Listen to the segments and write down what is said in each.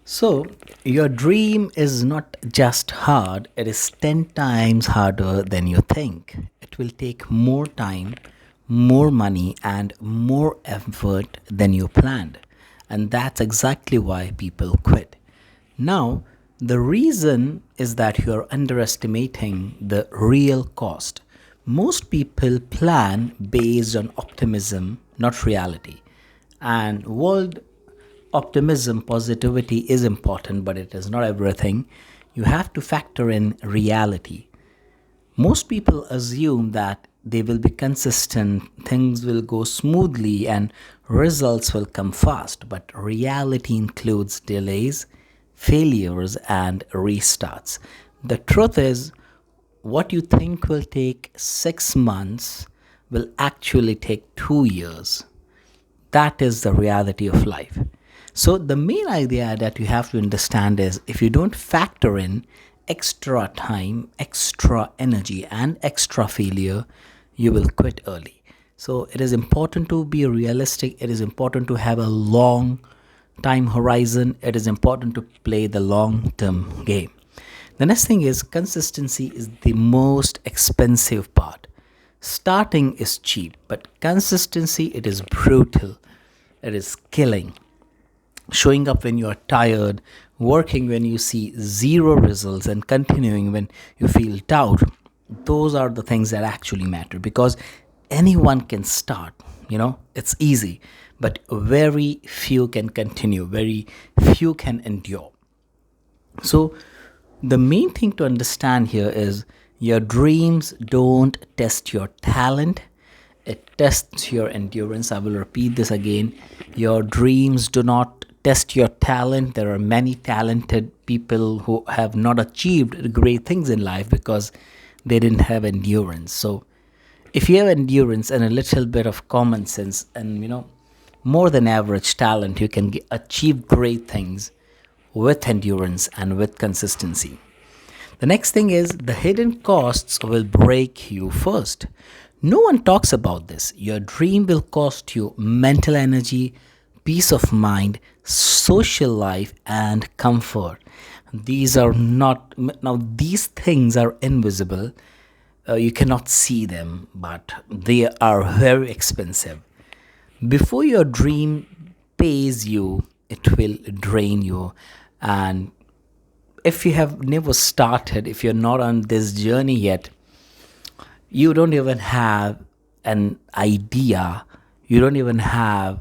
So, your dream is not just hard, it is 10 times harder than you think. It will take more time, more money, and more effort than you planned. And that's exactly why people quit. Now, the reason is that you're underestimating the real cost. Most people plan based on optimism, not reality. And world optimism, positivity is important, but it is not everything. You have to factor in reality. Most people assume that they will be consistent, things will go smoothly, and results will come fast. But reality includes delays, failures, and restarts. The truth is, what you think will take 6 months will actually take 2 years. That is the reality of life. So, the main idea that you have to understand is if you don't factor in extra time, extra energy, and extra failure, you will quit early. So, it is important to be realistic, it is important to have a long time horizon, it is important to play the long term game. The next thing is consistency is the most expensive part. Starting is cheap, but consistency it is brutal. It is killing. Showing up when you are tired, working when you see zero results, and continuing when you feel doubt. Those are the things that actually matter because anyone can start, it's easy, but very few can continue, very few can endure. So, the main thing to understand here is your dreams don't test your talent, it tests your endurance. I will repeat this again. Your dreams do not test your talent. There are many talented people who have not achieved great things in life because they didn't have endurance. So, if you have endurance and a little bit of common sense and more than average talent, you can achieve great things with endurance and with consistency. The next thing is the hidden costs will break you first. No one talks about this. Your dream will cost you mental energy, peace of mind, social life, and comfort. These are not, now, these things are invisible. You cannot see them, but they are very expensive. Before your dream pays you, it will drain you. And if you have never started, if you're not on this journey yet, you don't even have an idea, you don't even have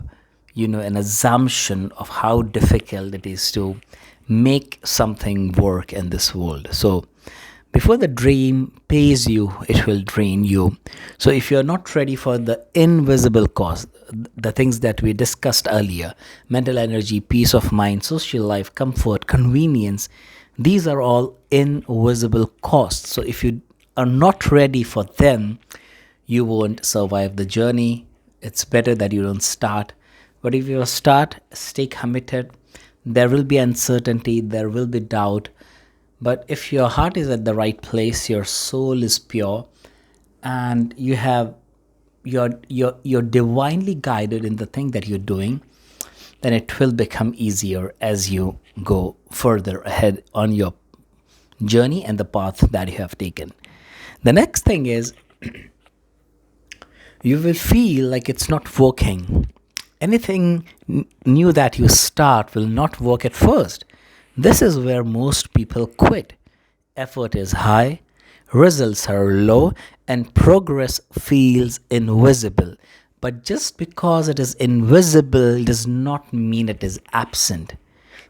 an assumption of how difficult it is to make something work in this world. So before the dream pays you, it will drain you. So if you're not ready for the invisible cost, the things that we discussed earlier, mental energy, peace of mind, social life, comfort, convenience, these are all invisible costs. So if you are not ready for them, you won't survive the journey. It's better that you don't start. But if you start, stay committed. There will be uncertainty, there will be doubt. But if your heart is at the right place, your soul is pure, and you're divinely guided in the thing that you're doing, then it will become easier as you go further ahead on your journey and the path that you have taken. The next thing is you will feel like it's not working. Anything new that you start will not work at first. This is where most people quit. Effort is high, results are low, and progress feels invisible. But just because it is invisible does not mean it is absent.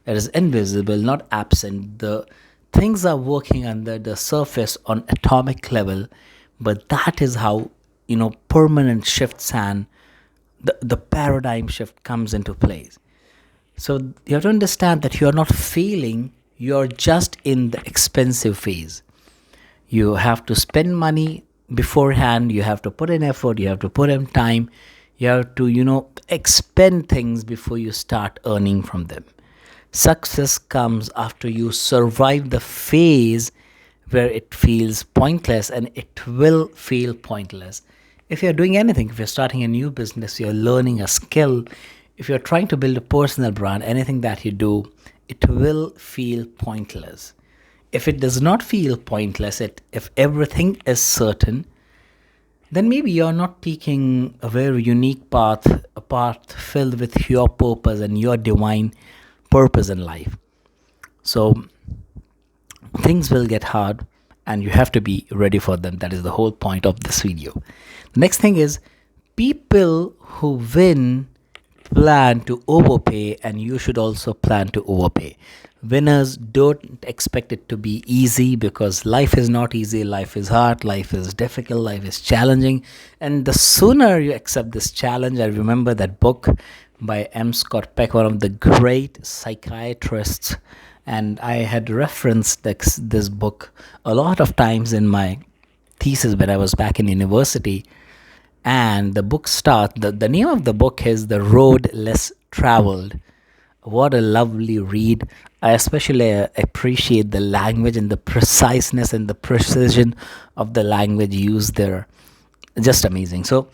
It is invisible, not absent. The things are working under the surface on atomic level, but that is how permanent shifts and the paradigm shift comes into place. So you have to understand that you are not failing, you're just in the expensive phase. You have to spend money beforehand, you have to put in effort, you have to put in time, you have to, expend things before you start earning from them. Success comes after you survive the phase where it feels pointless, and it will feel pointless. If you're doing anything, if you're starting a new business, you're learning a skill, if you're trying to build a personal brand, anything that you do, it will feel pointless. If it does not feel pointless, if everything is certain, then maybe you're not taking a very unique path, a path filled with your purpose and your divine purpose in life. So things will get hard and you have to be ready for them. That is the whole point of this video. The next thing is, people who win plan to overpay, and you should also plan to overpay. Winners don't expect it to be easy, because life is not easy. Life is hard, life is difficult, life is challenging. And the sooner you accept this challenge, I remember that book by M. Scott Peck, one of the great psychiatrists, and I had referenced this book a lot of times in my thesis when I was back in university. And the book starts, the name of the book is The Road Less Traveled. What a lovely read. I especially appreciate the language and the preciseness and the precision of the language used there. Just amazing. So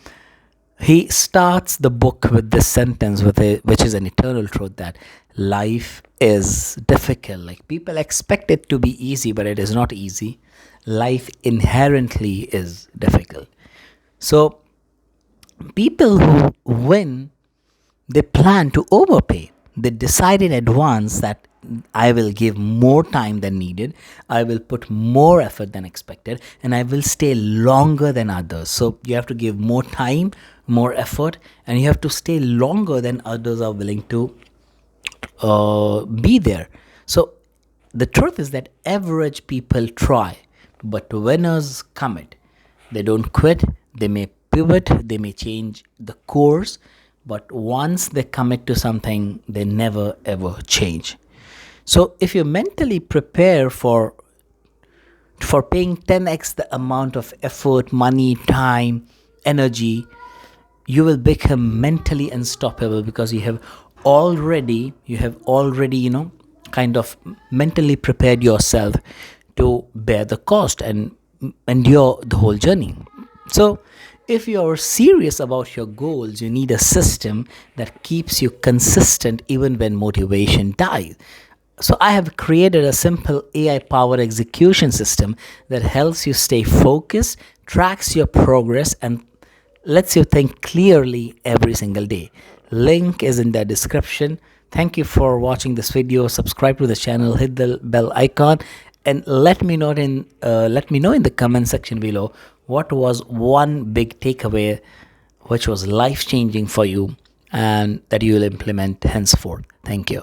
he starts the book with this sentence, which is an eternal truth, that life is difficult. Like, people expect it to be easy, but it is not easy. Life inherently is difficult. So people who win, they plan to overpay. They decide in advance that I will give more time than needed, I will put more effort than expected, and I will stay longer than others. So you have to give more time, more effort, and you have to stay longer than others are willing to be there. So the truth is that average people try, but winners commit. They don't quit. They may pivot, they may change the course, but once they commit to something, they never ever change. So if you mentally prepare for paying 10x the amount of effort, money, time, energy, you will become mentally unstoppable, because you have already kind of mentally prepared yourself to bear the cost and endure the whole journey. So if you're serious about your goals, you need a system that keeps you consistent even when motivation dies. So I have created a simple AI-powered execution system that helps you stay focused, tracks your progress, and lets you think clearly every single day. Link is in the description. Thank you for watching this video. Subscribe to the channel, hit the bell icon, and let me know in the comment section below what was one big takeaway which was life changing for you and that you will implement henceforth. Thank you.